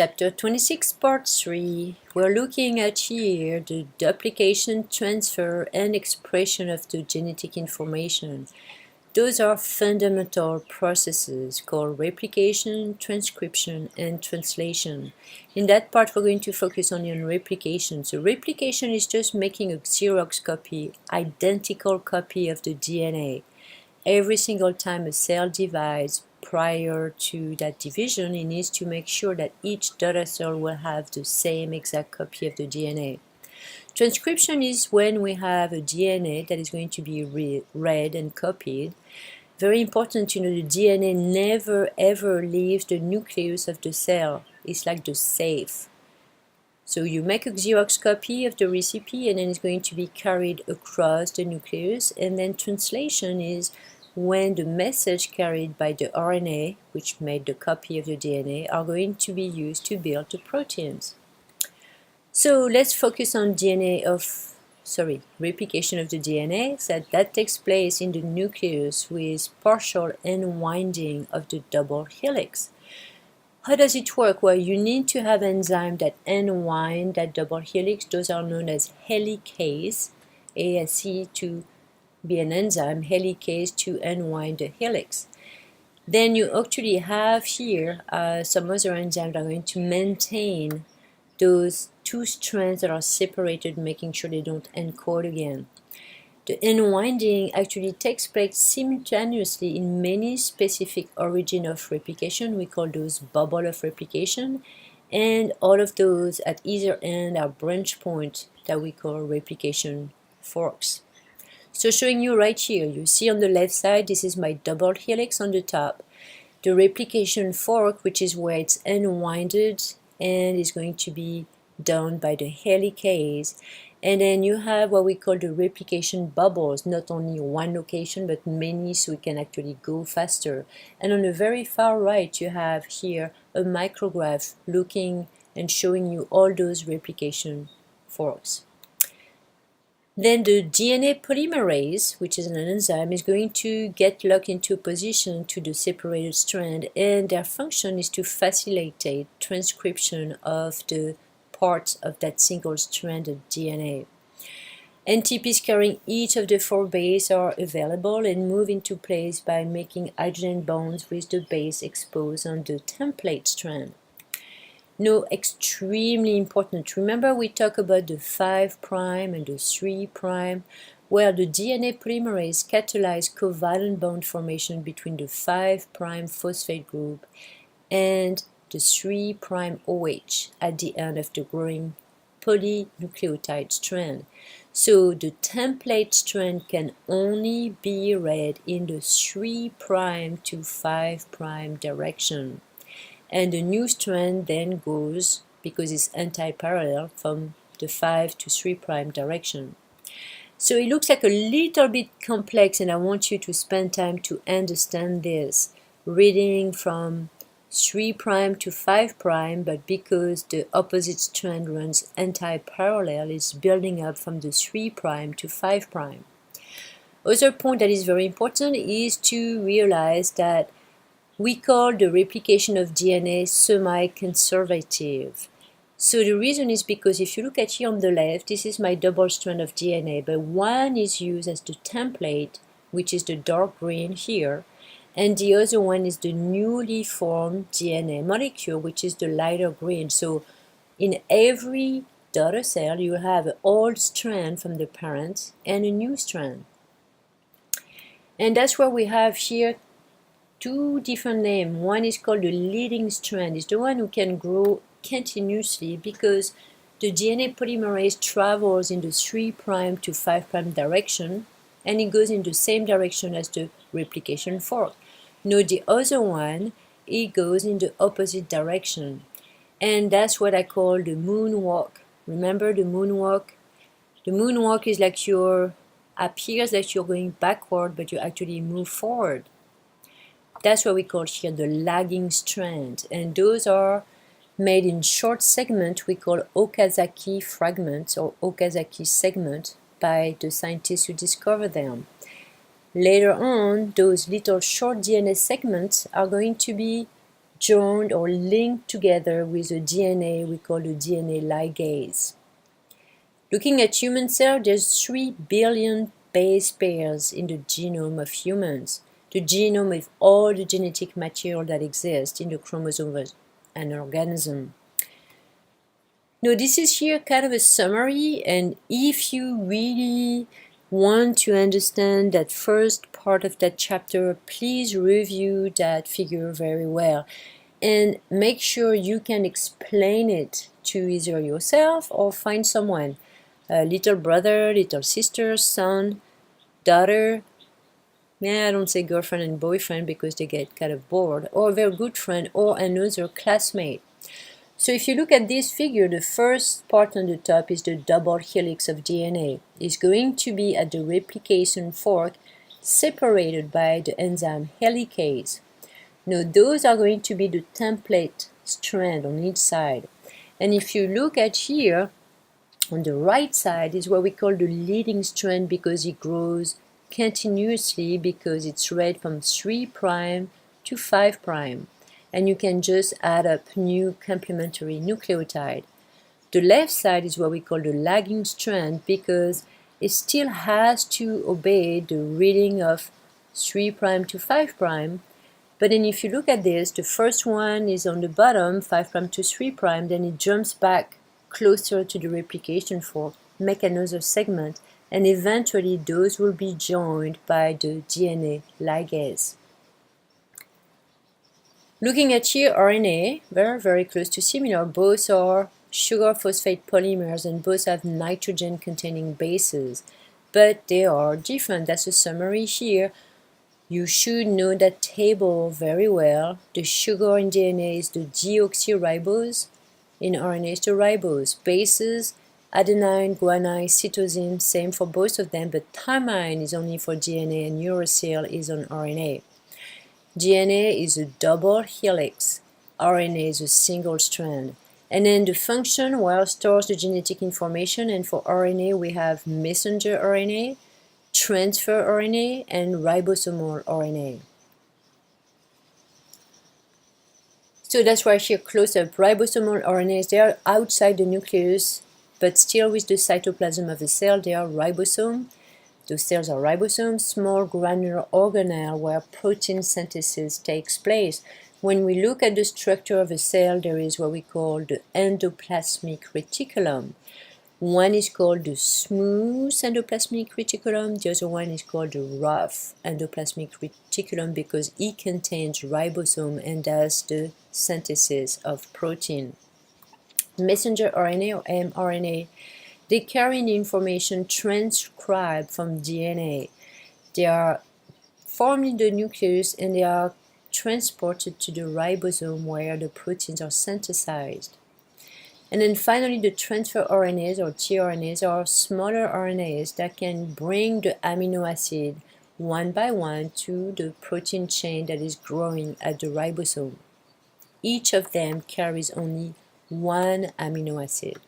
Chapter 26, Part 3. We're looking at here the duplication, transfer, and expression of the genetic information. Those are fundamental processes called replication, transcription, and translation. In that part, we're going to focus on replication. So replication is just making a Xerox copy, identical copy of the DNA. Every single time a cell divides, prior to that division, it needs to make sure that each daughter cell will have the same exact copy of the DNA. Transcription is when we have a DNA that is going to be read and copied. Very important to know, the DNA never ever leaves the nucleus of the cell. It's like the safe. So you make a Xerox copy of the recipe and then it's going to be carried across the nucleus, and then translation is when the message carried by the RNA, which made the copy of the DNA, are going to be used to build the proteins. So let's focus on replication of the DNA. So that takes place in the nucleus with partial unwinding of the double helix. How does it work? Well, you need to have enzymes that unwind that double helix. Those are known as helicase, ASE to be an enzyme, helicase to unwind the helix. Then you actually have here some other enzymes that are going to maintain those two strands that are separated, making sure they don't encode again. The unwinding actually takes place simultaneously in many specific origin of replication. We call those bubble of replication, and all of those at either end are branch points that we call replication forks. So showing you right here, you see on the left side, this is my double helix on the top. The replication fork, which is where it's unwinded and is going to be done by the helicase. And then you have what we call the replication bubbles, not only one location but many, so we can actually go faster. And on the very far right, you have here a micrograph looking and showing you all those replication forks. Then the DNA polymerase, which is an enzyme, is going to get locked into a position to the separated strand, and their function is to facilitate transcription of the parts of that single strand of DNA. NTPs carrying each of the four bases are available and move into place by making hydrogen bonds with the base exposed on the template strand. No, extremely important. Remember we talked about the 5' and the 3', where the DNA polymerase catalyzes covalent bond formation between the 5' phosphate group and the 3' OH at the end of the growing polynucleotide strand. So the template strand can only be read in the 3' to 5' direction. And the new strand then goes, because it's anti-parallel, from the 5' to 3' direction. So it looks like a little bit complex, and I want you to spend time to understand this. Reading from 3' to 5', but because the opposite strand runs anti-parallel, it's building up from the 3' to 5'. Other point that is very important is to realize that we call the replication of DNA semi-conservative. So the reason is because if you look at here on the left, this is my double strand of DNA, but one is used as the template, which is the dark green here, and the other one is the newly formed DNA molecule, which is the lighter green. So in every daughter cell, you have an old strand from the parent and a new strand. And that's where we have here two different names. One is called the leading strand. It's the one who can grow continuously because the DNA polymerase travels in the 3' to 5' direction, and it goes in the same direction as the replication fork. Now the other one, it goes in the opposite direction, and that's what I call the moonwalk. Remember the moonwalk? The moonwalk is like appears that you're going backward, but you actually move forward. That's what we call here the lagging strand, and those are made in short segments we call Okazaki fragments or Okazaki segment by the scientists who discovered them. Later on, those little short DNA segments are going to be joined or linked together with a DNA we call the DNA ligase. Looking at human cells, there's 3 billion base pairs in the genome of humans, the genome of all the genetic material that exists in the chromosome of an organism. Now, this is here kind of a summary, and if you really want to understand that first part of that chapter, please review that figure very well and make sure you can explain it to either yourself or find someone, a little brother, little sister, son, daughter. I don't say girlfriend and boyfriend because they get kind of bored, or a very good friend or another classmate. So if you look at this figure, the first part on the top is the double helix of DNA. It's going to be at the replication fork separated by the enzyme helicase. Now those are going to be the template strand on each side. And if you look at here, on the right side is what we call the leading strand because it grows continuously because it's read from 3' to 5'. And you can just add up new complementary nucleotide. The left side is what we call the lagging strand because it still has to obey the reading of 3' to 5'. But then if you look at this, the first one is on the bottom, 5' to 3', then it jumps back closer to the replication fork, make another segment, and eventually those will be joined by the DNA ligase. Looking at here, RNA, very close to similar. Both are sugar phosphate polymers and both have nitrogen-containing bases, but they are different. That's a summary here. You should know that table very well. The sugar in DNA is the deoxyribose. In RNA is the ribose. Bases, adenine, guanine, cytosine, same for both of them, but thymine is only for DNA and uracil is on RNA. DNA is a double helix, RNA is a single strand. And then the function, well, stores the genetic information, and for RNA we have messenger RNA, transfer RNA, and ribosomal RNA. So that's why here close up. Ribosomal RNAs, they are outside the nucleus, but still with the cytoplasm of the cell, they are ribosome. Those cells are ribosomes, small granular organelle where protein synthesis takes place. When we look at the structure of a cell, there is what we call the endoplasmic reticulum. One is called the smooth endoplasmic reticulum, the other one is called the rough endoplasmic reticulum because it contains ribosome and does the synthesis of protein. Messenger RNA or mRNA, they carry the information transcribed from DNA. They are formed in the nucleus and they are transported to the ribosome where the proteins are synthesized. And then finally, the transfer RNAs or tRNAs are smaller RNAs that can bring the amino acid one by one to the protein chain that is growing at the ribosome. Each of them carries only one amino acid.